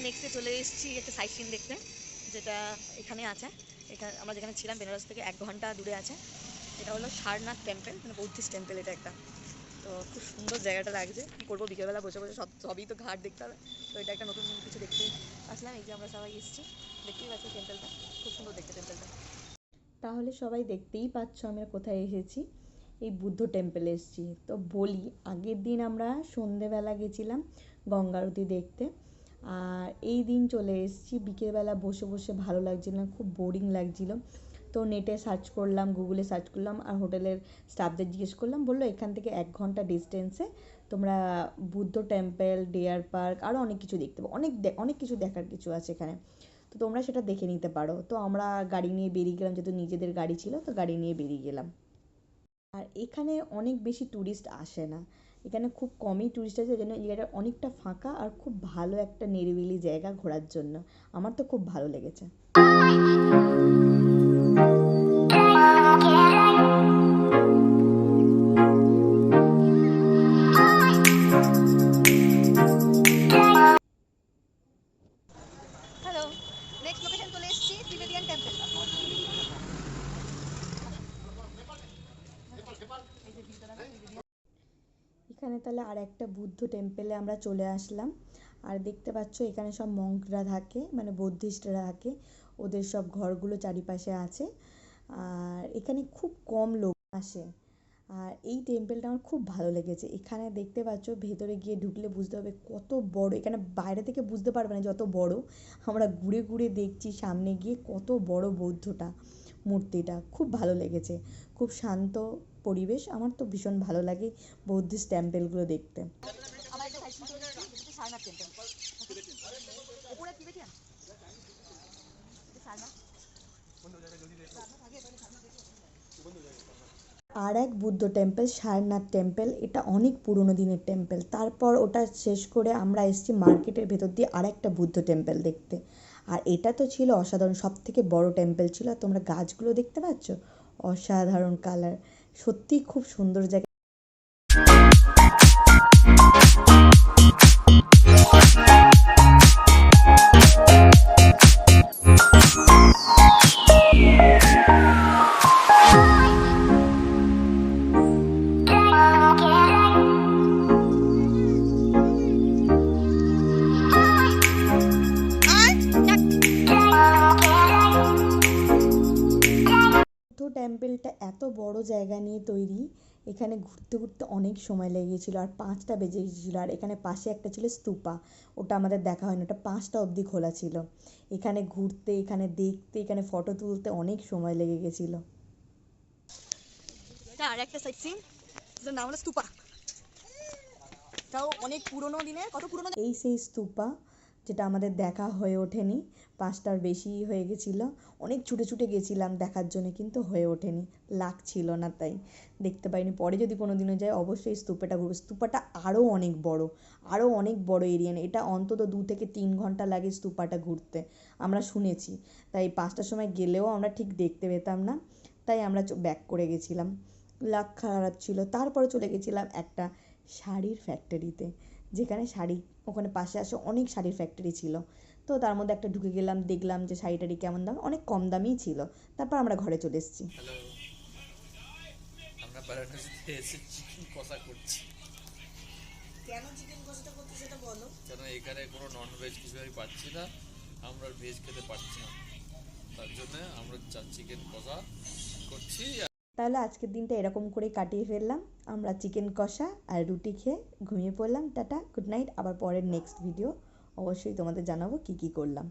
নেক্সটে চলে এসেছি একটা সাইট সিন দেখতে, যেটা এখানে আছে। এখানে আমরা যেখানে ছিলাম বেনারস থেকে 1 ঘন্টা দূরে আছে। এটা হলো সারনাথ টেম্পল, মানে বৌদ্ধিস্ট টেম্পল এটা একটা। তো খুব সুন্দর জায়গাটা লাগছে। কী করবো, বিকেলবেলা বসে বসে সবই তো ঘাট দেখতে হবে। তো এটা একটা নতুন কিছু দেখতে আসলাম। এই যে আমরা সবাই এসেছি, দেখতেই পাচ্ছি টেম্পলটা খুব সুন্দর দেখতে টেম্পলটা। তাহলে সবাই দেখতেই পাচ্ছ আমরা কোথায় এসেছি, এই বুদ্ধ টেম্পলে এসেছি। তো বলি, আগের দিন আমরা সন্ধেবেলা গেছিলাম গঙ্গা আরতি দেখতে, আর এই দিন চলে এসেছি বিকেলবেলা। বসে বসে ভালো লাগছিল না, খুব বোরিং লাগছিল। তো নেটে সার্চ করলাম, গুগলে সার্চ করলাম, আর হোটেলের স্টাফদের জিজ্ঞেস করলাম। বললো এখান থেকে 1 ঘন্টা ডিস্টেন্সে তোমরা বুদ্ধ টেম্পল, ডিয়ার পার্ক, আরও অনেক কিছু দেখতে পাবো। অনেক কিছু দেখার কিছু আছে এখানে, তো তোমরা সেটা দেখে নিতে পারো। তো আমরা গাড়ি নিয়ে বেরিয়ে গেলাম, যেহেতু নিজেদের গাড়ি ছিল তো গাড়ি নিয়ে বেরিয়ে গেলাম। আর এখানে অনেক বেশি ট্যুরিস্ট আসে না, এখানে খুব কমই ট্যুরিস্ট আছে, জন্য এই জায়গাটা অনেকটা ফাঁকা আর খুব ভালো একটা নিরিবিলি জায়গা ঘোরার জন্য। আমার তো খুব ভালো লেগেছে। হ্যালো, নেক্সট লোকেশন চলে এসেছি ত্রিবেদিয়ান টেম্পল। এখানে তাহলে আর একটা বুদ্ধ টেম্পলে আমরা চলে আসলাম। আর দেখতে পাচ্ছ এখানে সব মঙ্করা থাকে, মানে বুদ্ধিস্টরা থাকে, ওদের সব ঘরগুলো চারিপাশে আছে। আর এখানে খুব কম লোক আসে। আর এই টেম্পলটা আমার খুব ভালো লেগেছে। এখানে দেখতে পাচ্ছ ভেতরে গিয়ে ঢুকলে বুঝতে হবে কত বড়। এখানে বাইরে থেকে বুঝতে পারবে না যত বড়, আমরা ঘুরে ঘুরে দেখছি সামনে গিয়ে কত বড় বৌদ্ধটা, মূর্তিটা খুব ভালো লেগেছে। খুব শান্ত পরিবেশ, আমার তো ভীষণ ভালো লাগে বৌদ্ধিস্ট টেম্পলগুলো দেখতে। আমার একটা সাইট সিন চলে এসেছি, সারনাথ টেম্পল। উপরে ত্রিবেদিয়ান সারনাথ। আর এক বুদ্ধ টেম্পল সারনাথ টেম্পল, এটা অনেক পুরনো দিনের টেম্পল। তারপর ওটা শেষ করে আমরা এসেছি মার্কেটের ভেতর দিয়ে আর একটা বুদ্ধ টেম্পল দেখতে। আর এটা তো ছিল অসাধারণ, সব থেকে বড় টেম্পল ছিল। আর তোমরা গাছগুলো দেখতে পাচ্ছ, অসাধারণ কালার, সত্যিই খুব সুন্দর জায়গা। টেম্পলটা এত বড় জায়গা নিয়ে তৈরি, এখানে ঘুরতে ঘুরতে অনেক সময় লেগেছিলো, আর 5টা বেজে গেছিলো। আর এখানে পাশে একটা ছিল স্তূপা, ওটা আমাদের দেখা হয়নি, ওটা 5টা অবধি খোলা ছিল। এখানে ঘুরতে, এখানে দেখতে, এখানে ফটো তুলতে অনেক সময় লেগে গেছিলো। আর একটা সাইট সিন, যেটার নাম হলো স্তূপা। তাও অনেক পুরনো দিনের, কত পুরনো। এই সেই স্তূপা যেটা আমাদের দেখা হয়ে ওঠেনি, 5টার বেশি হয়ে গেছিলো। অনেক ছুটে ছুটে গেছিলাম দেখার জন্য, কিন্তু হয়ে ওঠেনি, লাগছিল না, তাই দেখতে পাইনি। পরে যদি কোনো দিনও যাই অবশ্যই স্তূপাটা ঘুরবো। স্তূপাটা আরও অনেক বড়, আরও অনেক বড় এরিয়া নিয়ে। এটা অন্তত 2 থেকে 3 ঘন্টা লাগে স্তূপাটা ঘুরতে, আমরা শুনেছি। তাই 5টার সময় গেলেও আমরা ঠিক দেখতে পেতাম না, তাই আমরা ব্যাক করে গেছিলাম। লাক খারাপ ছিল। তারপরে চলে গেছিলাম একটা শাড়ির ফ্যাক্টরিতে, যেখানে শাড়ি, ওখানে পাশে আসে অনেক শাড়ির ফ্যাক্টরি ছিল। তো তার মধ্যে একটা ঢুকে গেলাম, দেখলাম যে শাড়ি টাড়ি কেমন দাম, অনেক কম দামেই ছিল। তারপর আমরা ঘরে চলে এসেছি। হ্যালো, আমরা বারাণসীতে এসে চিকেন কষা করছি। কেন চিকেন কষাটা করতে সেটা বলো। কেন এখানে কোনো নন ভেজ কিছু আমি পাচ্ছি না, আমরা ভেজ খেতে পারছি না, তার জন্য আমরা চিকেন কষা করছি। তাহলে আজকের দিনটা এরকম করেই কাটিয়ে ফেললাম। আমরা চিকেন কষা আর রুটি খেয়ে ঘুমিয়ে পড়লাম। Tata, good night. আবার পরের নেক্সট ভিডিও অবশ্যই তোমাদের জানাবো কী কী করলাম।